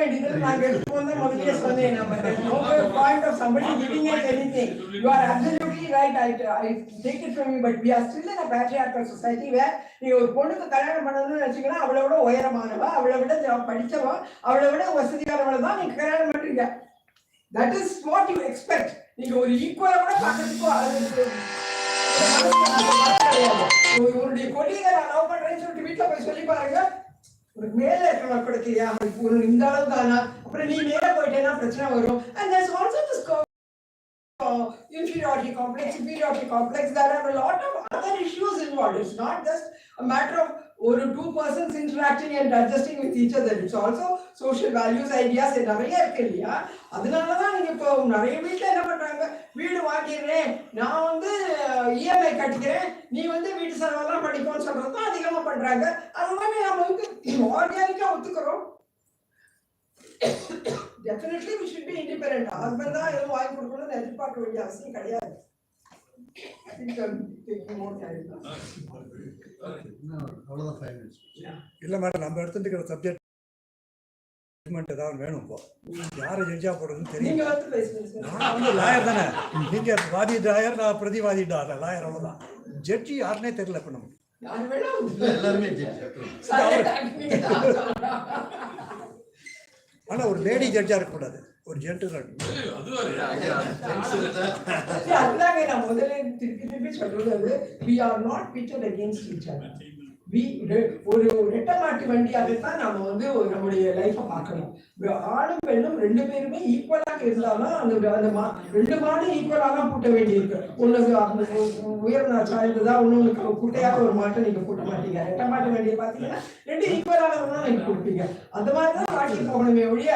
வேண்டியது நாங்க எடுத்துக்கொண்டு முதல்லயே சொன்னேன். No point of somebody giving us anything. You are absolutely right. I take it from you, but we are still in a patriarchal society where நீங்க ஒரு பொண்ணுக்கு கல்யாணம் பண்ணணும்னு நினைச்சீங்கன்னா அவளை விட உயரமானவா, அவளை விட படிச்சவா, அவளை விட வசதியானவளை தான் நீங்க கல்யாணம் பண்றீங்க. That is what you expect. நீங்க ஒரு ஈக்குவலா கூட பார்க்கறதுக்கோ உங்களுடைய கொலியை நான் லவ் பண்றேன்னு சொல்லிட்டு வீட்டுல போய் சொல்லி பாருங்க. ஒரு மேல இருக்கிறவங்க கொடுக்கலையா ஒரு இந்த அளவு தானா, அப்புறம் நீ மேல போயிட்டேன்னா பிரச்சனை வரும். And there's also this inferiority complex, superiority complex. There are a lot of other issues involved. It's not just a matter of or two persons interacting and adjusting with each other. It's also social values, ideas நிறைய இருக்கு இல்லையா. அதனால தான் நீங்க இப்போ நிறைய வீட்டுல என்ன பண்றாங்க, வீடு வாங்கிடுறேன் நான் வந்து இஎம்ஐ கட்டிக்கிறேன், நீ வந்து வீட்டு செலவெல்லாம் படிக்கணும்னு சொல்றது தான் அதிகமா பண்றாங்க. அது மாதிரி நம்ம வந்து ஆர்கானிக்கா ஒத்துக்கிறோம். Definitely we should be independent. Husband தான் எதுவும் வாங்கி கொடுக்கணும்னு எதிர்பார்க்க வேண்டிய அவசியம் கிடையாது. I think I'm taking more time. அவ்வளோதான் 5 minutes. இல்லை மேடம், நம்ம எடுத்துட்டு இருக்கிற சப்ஜெக்ட் ஏதாவது வேணும். இப்போ யாரை ஜட்ஜா போடுறதுன்னு தெரியும். நான் வந்து லாயர் தானே, நீங்க வாதி லாயர், நான் பிரதிவாதி லாயர், அவ்வளோதான். ஜட்ஜி யாருன்னே தெரியல இப்போ நமக்கு. எல்லாருமே ஆனா ஒரு லேடி ஜட்ஜா இருக்கக்கூடாது, ஒரு ஜென்டில் அதுதாங்க நான் முதல்ல திருப்பி சொல்றது. We are not pitted against each other. ஒரு ரெட்டை மாட்டு வண்டியாகத்தான் நம்ம வந்து நம்முடைய லைஃபை பார்க்கணும். ஆணும் பெண்ணும் ரெண்டு பேருமே ஈக்குவலாக இருந்தாலும் அந்த ரெண்டு மாடும் ஈக்குவலாக தான் பூட்ட வேண்டியிருக்கு. ஒண்ணு உயர்ந்த சாய்ந்ததா, ஒண்ணு குட்டையாக ஒரு மாட்டை நீங்க பூட்ட மாட்டீங்க. ரெட்டை மாட்டு வண்டியை பார்த்தீங்கன்னா ரெண்டு ஈக்குவலாக தான் நீங்க கொடுப்பீங்க. அந்த மாதிரிதான் வாழ்க்கை போகணுமே ஒழிய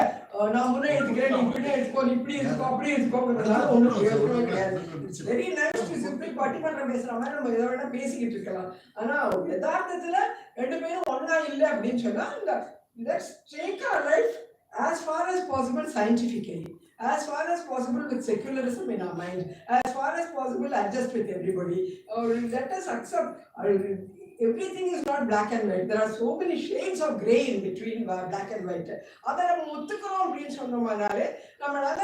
நான் முன்னே எடுத்துக்கிறேன், நீ இப்படி எடுத்துக்கோ, நீ இப்படி எடுத்துக்கோ, அப்படி எடுத்துக்கோங்கிறதுனால ஒன்றும் பிரயோஜனமே கிடையாது. It's very nice to simply பட்டிமன்றம் பேசுற மாதிரி நம்ம எதை வேணா பேசிக்கிட்டு இருக்கலாம். ஆனா யதார்த்தத்துல ரெண்டு பேரும் ஒன்னா இல்லை அப்படின்னு சொன்னா let's take our life as far as possible scientifically, as far as possible with secularism in our mind, as far as possible adjust with everybody, or let us accept everything is not black and white. There are so many shades of gray in between black and white. அதை நம்ம ஒத்துக்கிறோம் அப்படின்னு சொன்னோம்னாலே நம்மளால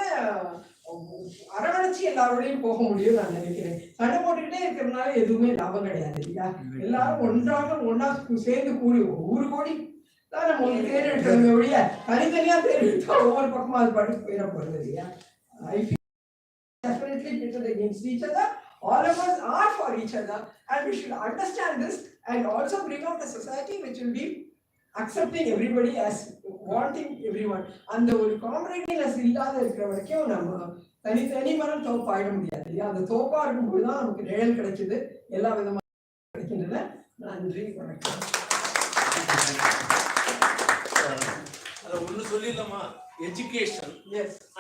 அரவணைச்சி எல்லாரோடையும் போக முடியும் நான் நினைக்கிறேன். சண்டை போட்டுக்கிட்டே இருக்கிறதுனால எதுவுமே லாபம் கிடையாது இல்லையா. எல்லாரும் ஒன்னா சேர்ந்து ஊரு கோடி தான் நம்ம ஒரு தேர் எடுக்கிறோமே ஒழிய தனித்தனியா தேர் எடுத்தா ஒவ்வொரு பக்கமா அது பாட்டுக்கு போயிட போறது இல்லையா. I feel definitely pitted against each other. All of us are for each other, and we should understand this and also bring out a society which will be accepting everybody as wanting everyone. அந்த ஒரு காம்ரேட்னஸ் இல்லாத இருக்கிற வரைக்கும் நம்ம தனி மரம் தோப்பாயிட முடியாது இல்லையா. அந்த தோப்பா இருக்கும்போது தான் நமக்கு நிழல் கிடைக்குது, எல்லா விதமாக கிடைக்கின்றன. நன்றி, வணக்கம். ஒன்னு சொல்லிடலாமா, education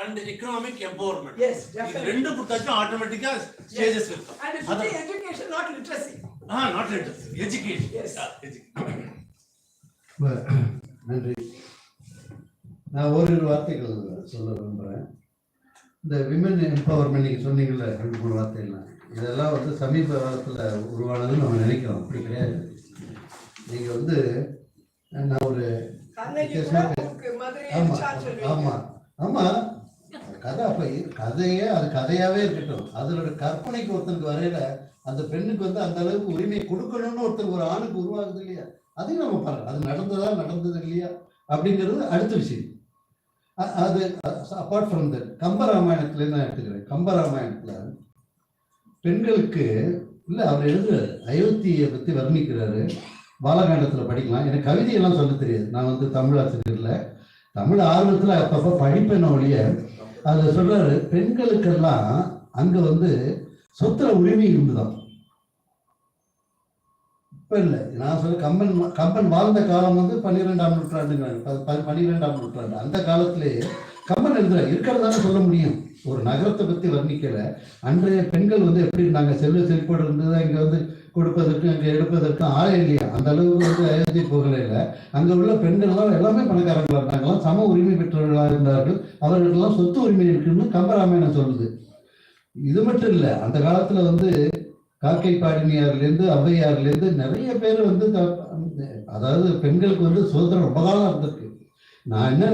and economic empowerment. Yes, definitely. ரெண்டு புத்தகம் ஆட்டோமேட்டிக்கா ஸ்டேஜஸ் இருக்கும். And it's education, not literacy. Not literacy, education. Yes. நன்றி. நான் ஒரு வார்த்தைகள் சொல்ல விரும்புகிறேன். இந்த விமன் எம்பவர்மெண்ட் நீங்கள் சொன்னீங்கல்ல, 2-3 வார்த்தைகள்லாம், இதெல்லாம் வந்து சமீப காலத்தில் உருவானதுன்னு நம்ம நினைக்கிறோம். அப்படி கிடையாது. நீங்கள் வந்து நான் ஒரு கதை, அப்ப கதையே அது கதையாவே இருக்கட்டும், அதோட கற்பனைக்கு ஒருத்தருக்கு வரையில அந்த பெண்ணுக்கு வந்து அந்த அளவுக்கு உரிமை கொடுக்கணும்னு ஒருத்தருக்கு ஒரு ஆணுக்கு உருவாகுது இல்லையா. அதையும் நம்ம பாருங்க, அது நடந்தது இல்லையா அப்படிங்கிறது அடுத்த விஷயம். அது அப்பார்ட் ஃப்ரம் தட், கம்பராமாயணத்துல நான் எடுத்துக்கிறேன். கம்பராமாயணத்துல பெண்களுக்கு இல்லை, அவர் எழுதுறாரு, அயோத்தியை பத்தி வர்ணிக்கிறாரு. பாலகாண்டத்தில் படிக்கலாம். எனக்கு கவிதையெல்லாம் சொல்ல தெரியாது, நான் வந்து தமிழ் ஆசிரியர்ல தமிழ் ஆர்வத்தில் அப்பப்போ படிப்பேன் ஒழிய. அதில் சொல்றாரு, பெண்களுக்கெல்லாம் அங்க வந்து சொத்துல உரிமை இருந்துதான். இப்ப இல்லை, நான் சொல்ல கம்பன் வாழ்ந்த காலம் வந்து 12ஆம் நூற்றாண்டுங்கிறாங்க, 12ஆம் நூற்றாண்டு. அந்த காலத்திலேயே கம்பன் இருக்கிறதான சொல்ல முடியும். ஒரு நகரத்தை பத்தி வர்ணிக்கல. அன்றைய பெண்கள் வந்து எப்படி இருந்தாங்க, செல்வ செழிப்போடு இருந்தது. இங்க வந்து கொடுப்பதற்கு அங்கே எடுப்பதற்கும் ஆளே இல்லையா. அந்த அளவுக்கு வந்து அயோத்தி போகல இல்லை. அங்கே உள்ள பெண்கள்லாம் எல்லாமே பணக்காரங்களாக இருந்தாங்களாம், சம உரிமை பெற்றவர்களாக இருந்தார்கள். அவர்களுக்கெல்லாம் சொத்து உரிமை இருக்குன்னு கம்பராமாயணம் சொல்லுது. இது மட்டும் இல்லை, அந்த காலத்துல வந்து காக்கை பாடினியார்லேருந்து ஔவையார்லேருந்து நிறைய பேர் வந்து, அதாவது பெண்களுக்கு வந்து சுதந்திரம் ரொம்ப காலம் இருந்திருக்கு. நான் என்ன